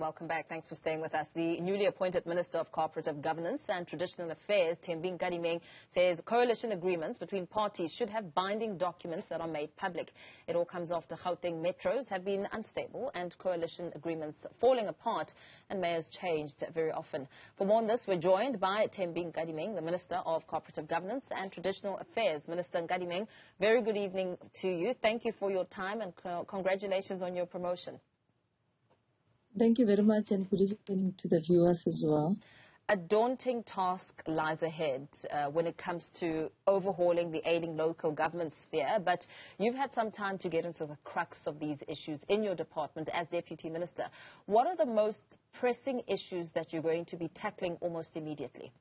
welcome back. Thanks for staying with us. The newly appointed Minister of Cooperative Governance and Traditional Affairs, Thembi Nkadimeng, says coalition agreements between parties should have binding documents that are made public. It all comes after Gauteng metros have been unstable and coalition agreements falling apart and mayors changed very often. For more on this, we're joined by Thembi Nkadimeng, the Minister of Cooperative Governance and Traditional Affairs. Minister Nkadimeng, very good evening to you. Thank you for your time and congratulations on your promotion. Thank you very much, and good evening to the viewers as well. A daunting task lies ahead when it comes to overhauling the ailing local government sphere, but you've had some time to get into the crux of these issues in your department as Deputy Minister. What are the most pressing issues that you're going to be tackling almost immediately?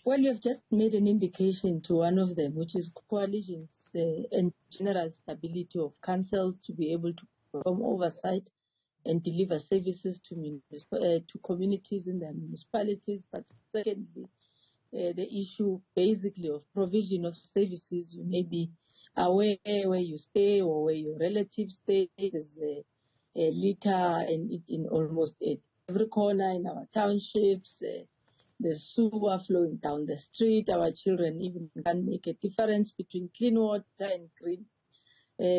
Well, you've just made an indication to one of them, which is coalitions and general stability of councils to be able to perform oversight and deliver services to communities in their municipalities. But secondly, the issue basically of provision of services. You may be aware where you stay or where your relatives stay. There's a litter in almost every corner in our townships. The sewer flowing down the street. Our children even can't make a difference between clean water and green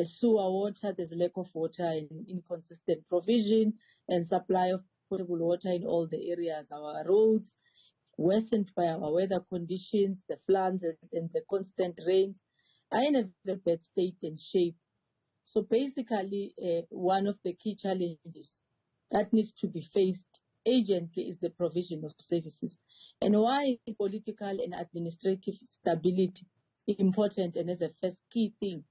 sewer water. There's lack of water and inconsistent provision and supply of potable water in all the areas. Our roads worsened by our weather conditions, the floods and the constant rains are in a very bad state and shape. So basically, one of the key challenges that needs to be faced urgently is the provision of services. And why is political and administrative stability important and as a first key thing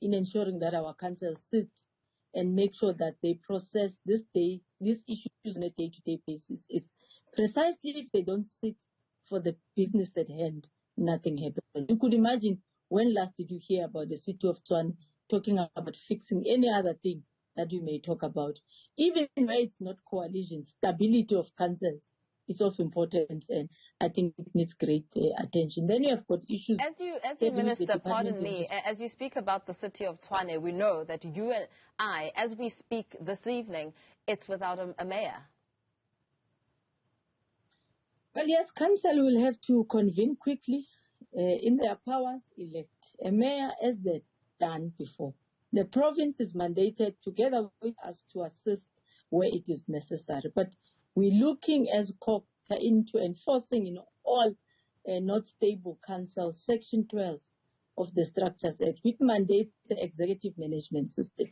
in ensuring that our councils sit and make sure that they process these issues on a day-to-day basis is precisely if they don't sit for the business at hand, nothing happens. You could imagine, when last did you hear about the city of Tshwane talking about fixing any other thing that we may talk about? Even where it's not coalition, stability of councils is also important, and I think it needs great attention. Then you have got issues. As you Minister, pardon me, as you speak about the city of Tshwane, we know that you and I, as we speak this evening, it's without a mayor. Well, yes, council will have to convene quickly in their powers, elect a mayor as they've done before. The province is mandated together with us to assist where it is necessary. But we're looking as Cogta into enforcing in all not stable councils Section 12 of the Structures Act, which mandates the executive management system.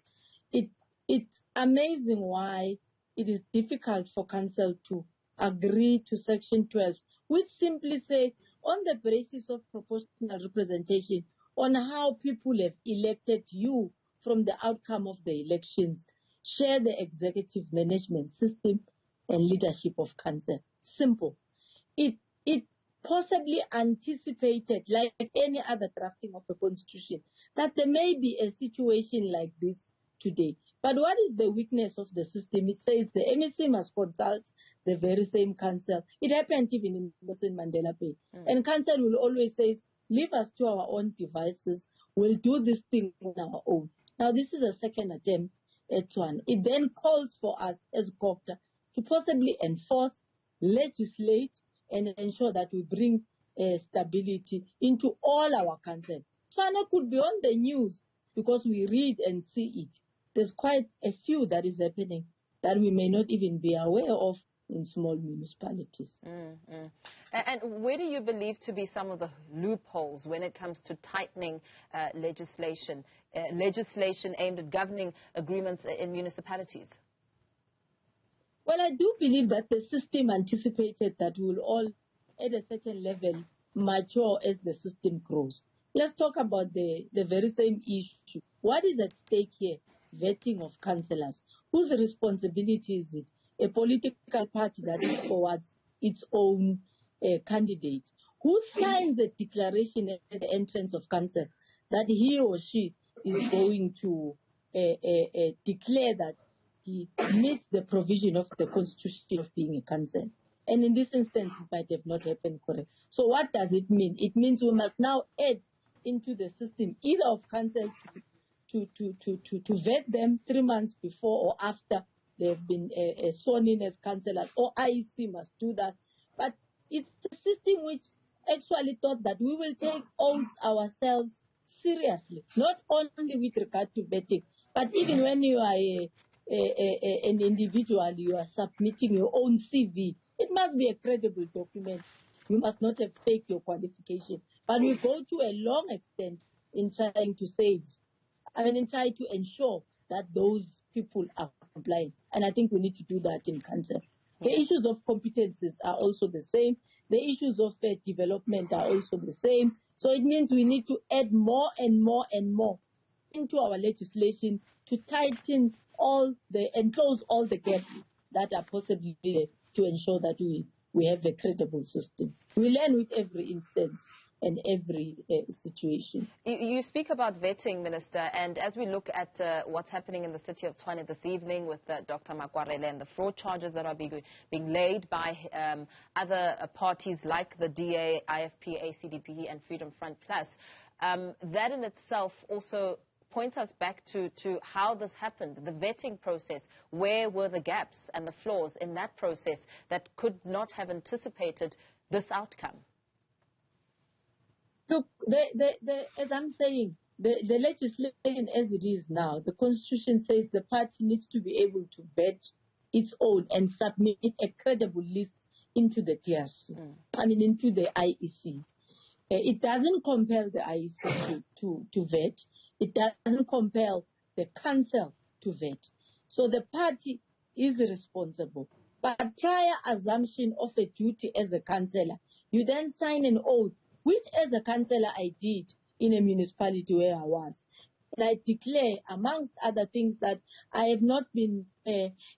It's amazing why it is difficult for council to agree to Section 12, which simply says on the basis of proportional representation on how people have elected you from the outcome of the elections, share the executive management system and leadership of council. Simple. It possibly anticipated, like any other drafting of a constitution, that there may be a situation like this today. But what is the weakness of the system? It says the MEC must consult the very same council. It happened even in Nelson Mandela Bay. And council will always say, leave us to our own devices. We'll do this thing on our own. Now, this is a second attempt at one. It then calls for us as Cogta to possibly enforce, legislate, and ensure that we bring stability into all our councils. Tshwane could be on the news because we read and see it. There's quite a few that is happening that we may not even be aware of in small municipalities. And where do you believe to be some of the loopholes when it comes to tightening legislation aimed at governing agreements in municipalities? Well, I do believe that the system anticipated that we will all, at a certain level, mature as the system grows. Let's talk about the very same issue. What is at stake here? Vetting of councillors. Whose responsibility is it? A political party that is towards its own candidate. Who signs a declaration at the entrance of council that he or she is going to declare that he meets the provision of the constitution of being a council? And in this instance, it might have not happened correct. So what does it mean? It means we must now add into the system either of council to vet them 3 months before or after they've been sworn in as councillors, or IEC must do that. But it's a system which actually thought that we will take oaths ourselves seriously, not only with regard to vetting, but even when you are an individual, you are submitting your own CV. It must be a credible document. You must not have faked your qualification. But we go to a long extent in trying to in trying to ensure that those people are compliant. And I think we need to do that in council. The issues of competences are also the same. The issues of development are also the same. So it means we need to add more and more and more into our legislation to tighten and close all the gaps that are possibly there to ensure that we have a credible system. We learn with every instance and every situation. You speak about vetting, Minister, and as we look at what's happening in the city of Tshwane this evening with Dr. Makwarela and the fraud charges that are being laid by other parties like the DA, IFP, ACDP, and Freedom Front Plus, that in itself also points us back to how this happened, the vetting process. Where were the gaps and the flaws in that process that could not have anticipated this outcome? Look, as I'm saying, the legislation as it is now, the Constitution says the party needs to be able to vet its own and submit a credible list into the TRC, into the IEC. It doesn't compel the IEC to vet. It doesn't compel the council to vet. So the party is responsible. But prior assumption of a duty as a councillor, you then sign an oath, which as a councillor I did in a municipality where I was. And I declare, amongst other things, that I have not been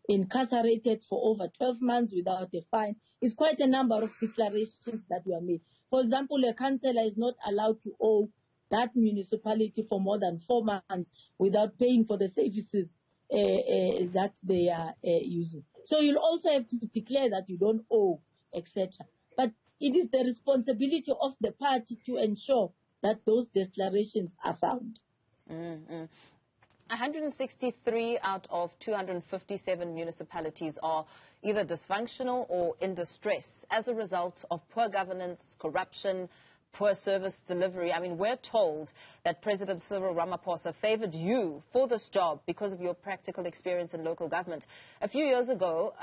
incarcerated for over 12 months without a fine. It's quite a number of declarations that were made. For example, a councillor is not allowed to owe that municipality for more than 4 months without paying for the services that they are using. So you'll also have to declare that you don't owe, etc. But it is the responsibility of the party to ensure that those declarations are sound. 163 out of 257 municipalities are either dysfunctional or in distress as a result of poor governance, corruption, poor service delivery. I mean, we're told that President Cyril Ramaphosa favored you for this job because of your practical experience in local government. A few years ago,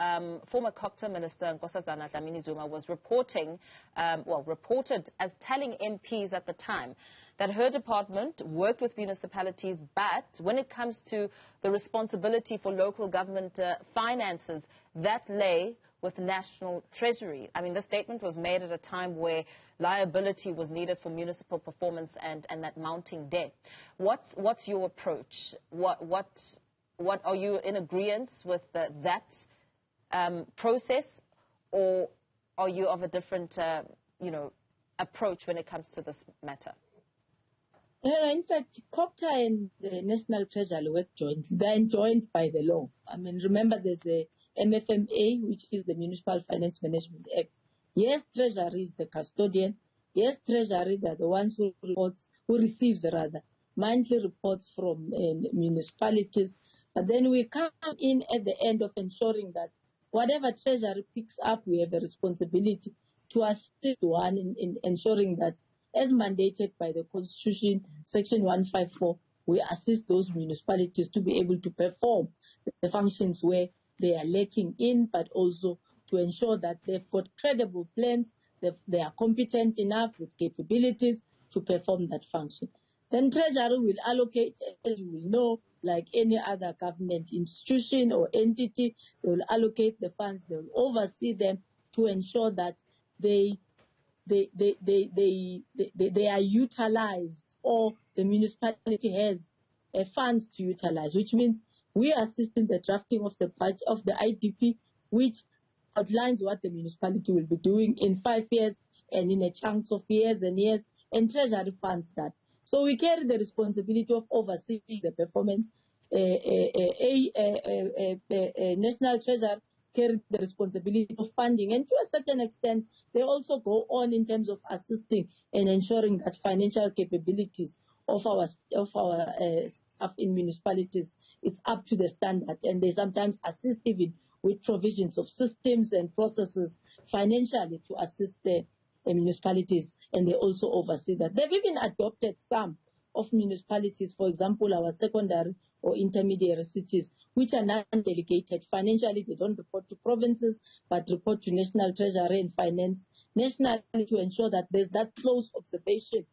former Cogta Minister Thembi Nkadimeng was reported as telling MPs at the time that her department worked with municipalities, but when it comes to the responsibility for local government finances, that lay with National Treasury. I mean, this statement was made at a time where liability was needed for municipal performance and that mounting debt. What's your approach? What are you in agreement with that process, or are you of a different approach when it comes to this matter? In fact, Copta and the National Treasury work jointly. They're enjoined by the law. I mean, remember there's a MFMA, which is the Municipal Finance Management Act. Yes, Treasury is the custodian. Yes, Treasury are the ones who receives monthly reports from municipalities. But then we come in at the end of ensuring that whatever Treasury picks up, we have a responsibility to assist one in ensuring that, as mandated by the Constitution, Section 154, we assist those municipalities to be able to perform the functions where they are lacking in, but also to ensure that they've got credible plans, they are competent enough with capabilities to perform that function. Then Treasury will allocate, as you will know, like any other government institution or entity, they will allocate the funds, they will oversee them to ensure that they are utilized, or the municipality has funds to utilize, which means we are assisting the drafting of the budget of the IDP, which outlines what the municipality will be doing in 5 years and in a chunks of years and years, and Treasury funds that. So we carry the responsibility of overseeing the performance. National Treasury carry the responsibility of funding, and to a certain extent, they also go on in terms of assisting and ensuring that financial capabilities of our staff in municipalities it's up to the standard, and they sometimes assist even with provisions of systems and processes financially to assist the municipalities, and they also oversee that. They've even adopted some of municipalities, for example, our secondary or intermediary cities, which are non-delegated. Financially, they don't report to provinces, but report to National Treasury and Finance nationally to ensure that there's that close observation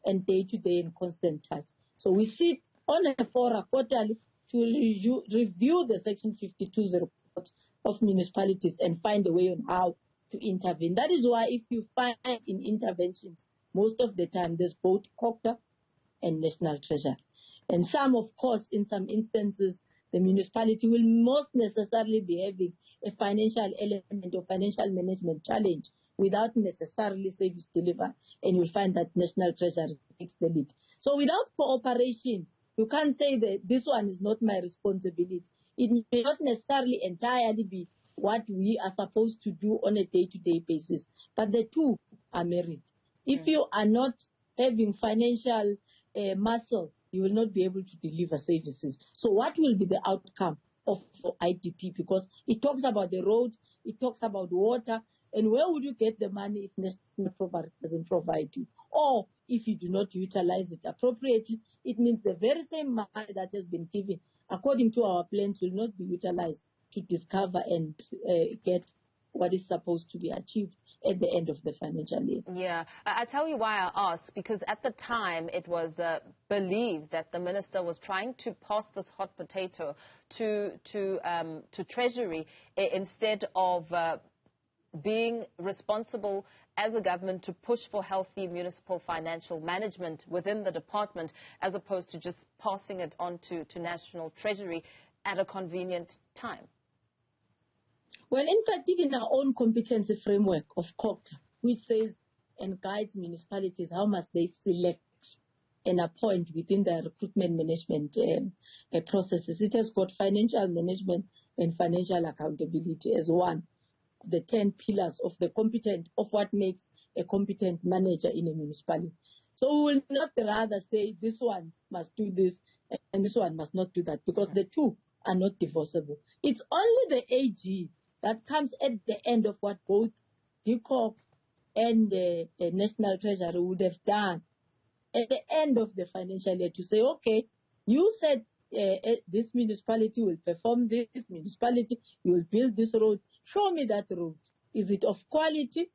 and day-to-day and constant touch. So we sit on a fora quarterly to review the Section 52 report of municipalities and find a way on how to intervene. That is why if you find in interventions, most of the time there's both Cogta and National Treasury. And some, of course, in some instances, the municipality will most necessarily be having a financial element or financial management challenge without necessarily service delivery, and you'll find that National Treasury takes the lead. So without cooperation, you can't say that this one is not my responsibility. It may not necessarily entirely be what we are supposed to do on a day-to-day basis, but the two are married. If you are not having financial muscle, you will not be able to deliver services. So what will be the outcome of IDP? Because it talks about the roads, it talks about water, and where would you get the money if National doesn't provide you? Or if you do not utilize it appropriately, it means the very same money that has been given, according to our plans, will not be utilized to discover and get what is supposed to be achieved at the end of the financial year. Yeah, I tell you why I asked, because at the time it was believed that the minister was trying to pass this hot potato to Treasury instead of being responsible as a government to push for healthy municipal financial management within the department, as opposed to just passing it on to National Treasury at a convenient time. Well, in fact, even our own competency framework of Cogta, which says and guides municipalities how must they select and appoint within their recruitment management processes, it has got financial management and financial accountability as one of the 10 pillars of what makes a competent manager in a municipality. So we will not rather say this one must do this and this one must not do that, because the two are not divorceable. It's only the AG that comes at the end of what both DCOC and the National Treasury would have done at the end of the financial year to say, okay, you said this municipality will perform this municipality, you will build this road. Show me that road. Is it of quality?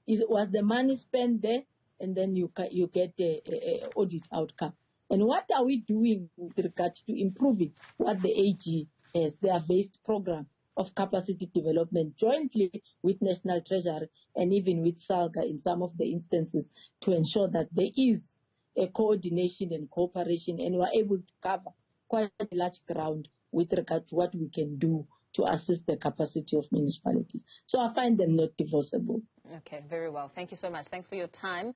Was the money spent there? And then you get the audit outcome. And what are we doing with regard to improving what the AG has, their based program of capacity development jointly with National Treasury and even with SALGA in some of the instances, to ensure that there is a coordination and cooperation, and we're able to cover quite a large ground with regard to what we can do to assist the capacity of municipalities. So I find them not divorceable. Okay, very well. Thank you so much. Thanks for your time.